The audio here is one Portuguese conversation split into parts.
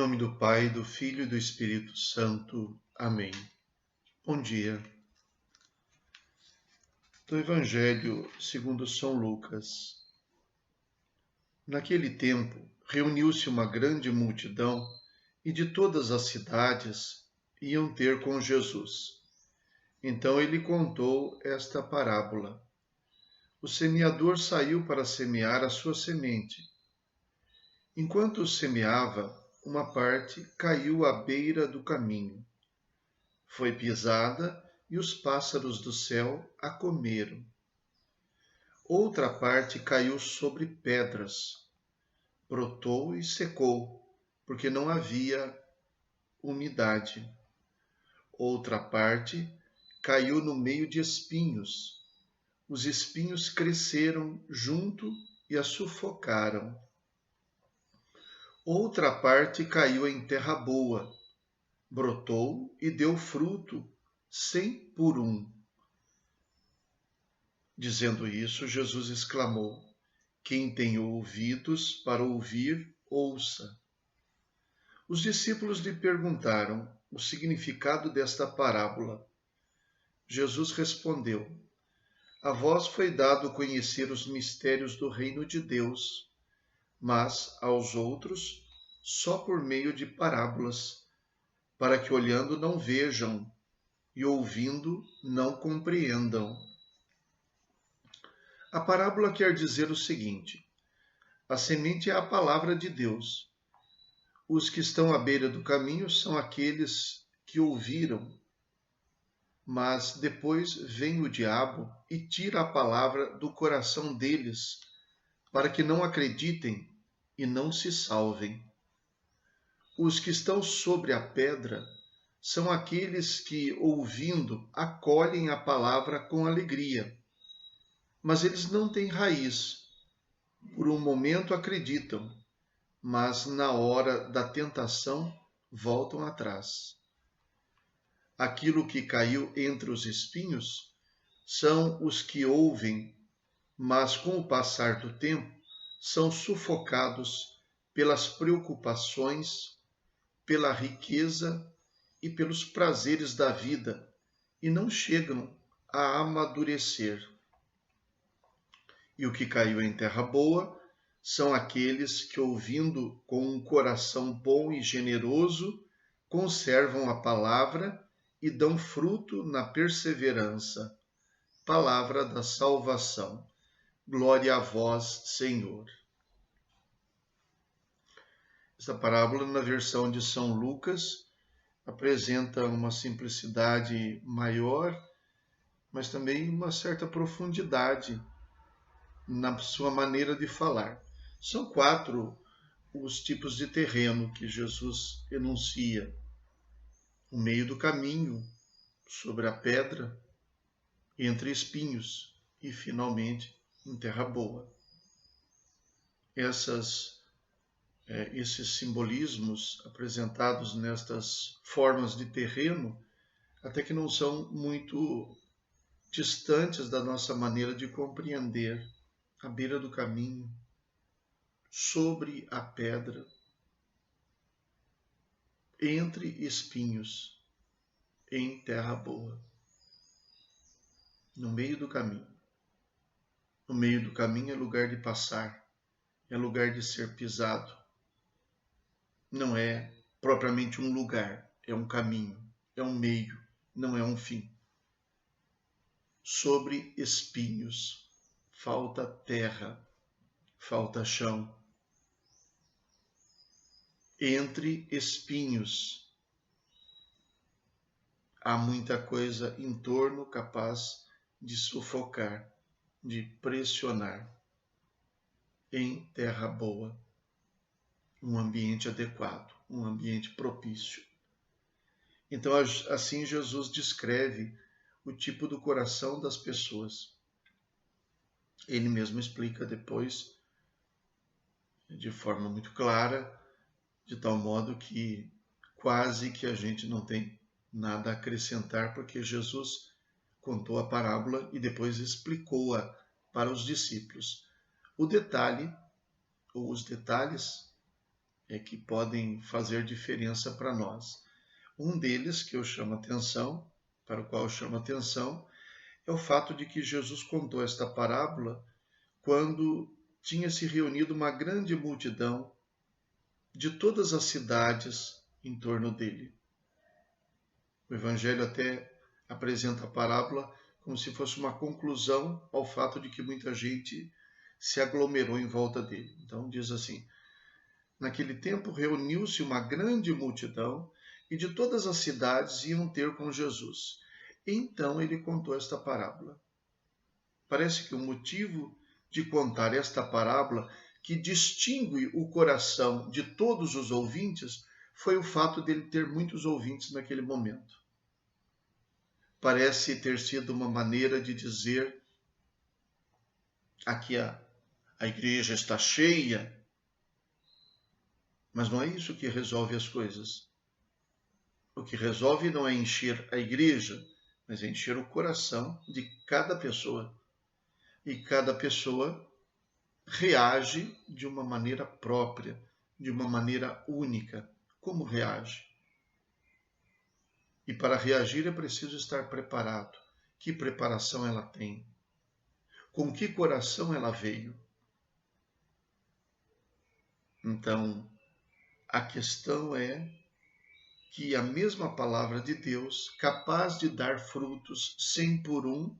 nome do Pai, do Filho e do Espírito Santo. Amém. Bom dia. Do Evangelho segundo São Lucas. Naquele tempo, reuniu-se uma grande multidão e de todas as cidades iam ter com Jesus. Então ele contou esta parábola. O semeador saiu para semear a sua semente. Enquanto semeava, uma parte caiu à beira do caminho. Foi pisada e os pássaros do céu a comeram. Outra parte caiu sobre pedras. Brotou e secou, porque não havia umidade. Outra parte caiu no meio de espinhos. Os espinhos cresceram junto e a sufocaram. Outra parte caiu em terra boa, brotou e deu fruto, 100 por um. Dizendo isso, Jesus exclamou: Quem tem ouvidos para ouvir, ouça. Os discípulos lhe perguntaram o significado desta parábola. Jesus respondeu: A vós foi dado conhecer os mistérios do reino de Deus, mas aos outros só por meio de parábolas, para que olhando não vejam e ouvindo não compreendam. A parábola quer dizer o seguinte: a semente é a palavra de Deus. Os que estão à beira do caminho são aqueles que ouviram, mas depois vem o diabo e tira a palavra do coração deles, para que não acreditem e não se salvem. Os que estão sobre a pedra são aqueles que, ouvindo, acolhem a palavra com alegria, mas eles não têm raiz. Por um momento acreditam, mas na hora da tentação voltam atrás. Aquilo que caiu entre os espinhos são os que ouvem, mas com o passar do tempo são sufocados pelas preocupações, pela riqueza e pelos prazeres da vida e não chegam a amadurecer. E o que caiu em terra boa são aqueles que, ouvindo com um coração bom e generoso, conservam a palavra e dão fruto na perseverança. Palavra da salvação. Glória a vós, Senhor. Esta parábola, na versão de São Lucas, apresenta uma simplicidade maior, mas também uma certa profundidade na sua maneira de falar. São 4 os tipos de terreno que Jesus enuncia: o meio do caminho, sobre a pedra, entre espinhos e, finalmente, em terra boa. Esses simbolismos apresentados nestas formas de terreno até que não são muito distantes da nossa maneira de compreender. À beira do caminho, sobre a pedra, entre espinhos, em terra boa, no meio do caminho. No meio do caminho é lugar de passar, é lugar de ser pisado. Não é propriamente um lugar, é um caminho, é um meio, não é um fim. Sobre espinhos, falta terra, falta chão. Entre espinhos, há muita coisa em torno capaz de sufocar, de pressionar. Em terra boa, um ambiente adequado, um ambiente propício. Então, assim Jesus descreve o tipo do coração das pessoas. Ele mesmo explica depois, de forma muito clara, de tal modo que quase que a gente não tem nada a acrescentar, porque Jesus contou a parábola e depois explicou-a para os discípulos. O detalhe, ou os detalhes, que podem fazer diferença para nós. Um deles que eu chamo atenção, para o qual eu chamo atenção, é o fato de que Jesus contou esta parábola quando tinha se reunido uma grande multidão de todas as cidades em torno dele. O Evangelho até apresenta a parábola como se fosse uma conclusão ao fato de que muita gente se aglomerou em volta dele. Então diz assim: naquele tempo reuniu-se uma grande multidão e de todas as cidades iam ter com Jesus. Então ele contou esta parábola. Parece que o motivo de contar esta parábola, que distingue o coração de todos os ouvintes, foi o fato dele ter muitos ouvintes naquele momento. Parece ter sido uma maneira de dizer: aqui a igreja está cheia, mas não é isso que resolve as coisas. O que resolve não é encher a igreja, mas é encher o coração de cada pessoa. E cada pessoa reage de uma maneira própria, de uma maneira única. Como reage? E para reagir é preciso estar preparado. Que preparação ela tem? Com que coração ela veio? Então, a questão é que a mesma palavra de Deus, capaz de dar frutos 100 por um,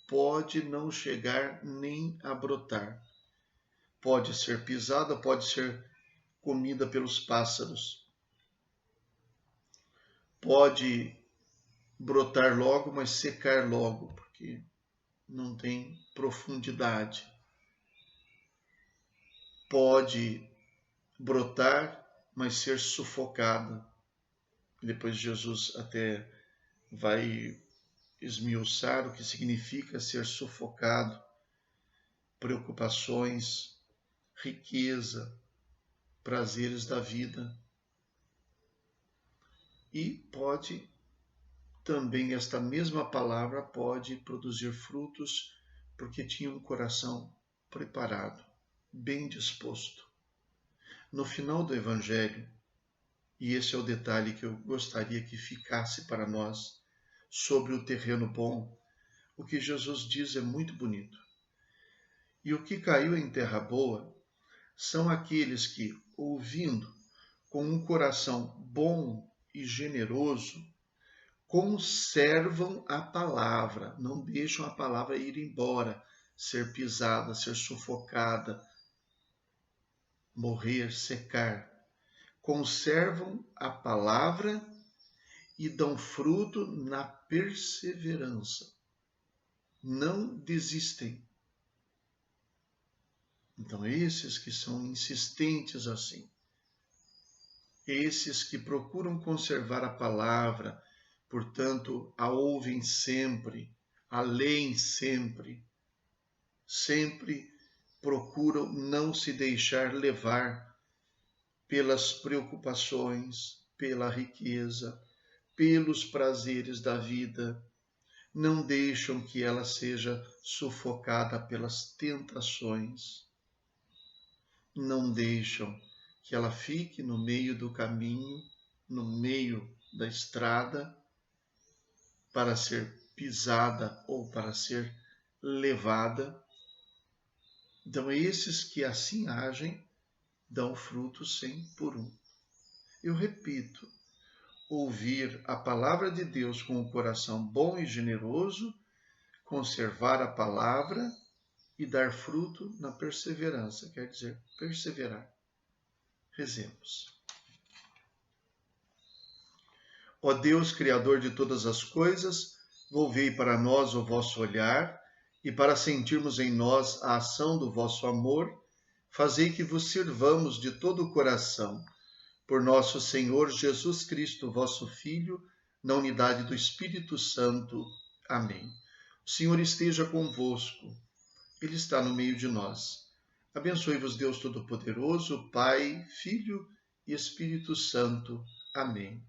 pode não chegar nem a brotar. Pode ser pisada, pode ser comida pelos pássaros. Pode brotar logo, mas secar logo, porque não tem profundidade. Pode brotar, mas ser sufocada. Depois Jesus até vai esmiuçar o que significa ser sufocado, preocupações, riqueza, prazeres da vida. E pode também, esta mesma palavra pode produzir frutos porque tinha um coração preparado, bem disposto. No final do Evangelho, e esse é o detalhe que eu gostaria que ficasse para nós, sobre o terreno bom, o que Jesus diz é muito bonito. E o que caiu em terra boa são aqueles que, ouvindo com um coração bom e generoso, conservam a palavra, não deixam a palavra ir embora, ser pisada, ser sufocada, morrer, secar. Conservam a palavra e dão fruto na perseverança. Não desistem. Então, esses que são insistentes assim, esses que procuram conservar a palavra, portanto, a ouvem sempre, a leem sempre, sempre procuram não se deixar levar pelas preocupações, pela riqueza, pelos prazeres da vida, não deixam que ela seja sufocada pelas tentações, não deixam que ela fique no meio do caminho, no meio da estrada, para ser pisada ou para ser levada. Então, esses que assim agem dão fruto 100 por um. Eu repito, ouvir a palavra de Deus com o coração bom e generoso, conservar a palavra e dar fruto na perseverança, quer dizer, perseverar. Rezemos. Ó Deus, Criador de todas as coisas, volvei para nós o vosso olhar, e para sentirmos em nós a ação do vosso amor, fazei que vos sirvamos de todo o coração. Por nosso Senhor Jesus Cristo, vosso Filho, na unidade do Espírito Santo. Amém. O Senhor esteja convosco. Ele está no meio de nós. Abençoe-vos Deus Todo-Poderoso, Pai, Filho e Espírito Santo. Amém.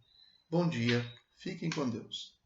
Bom dia. Fiquem com Deus.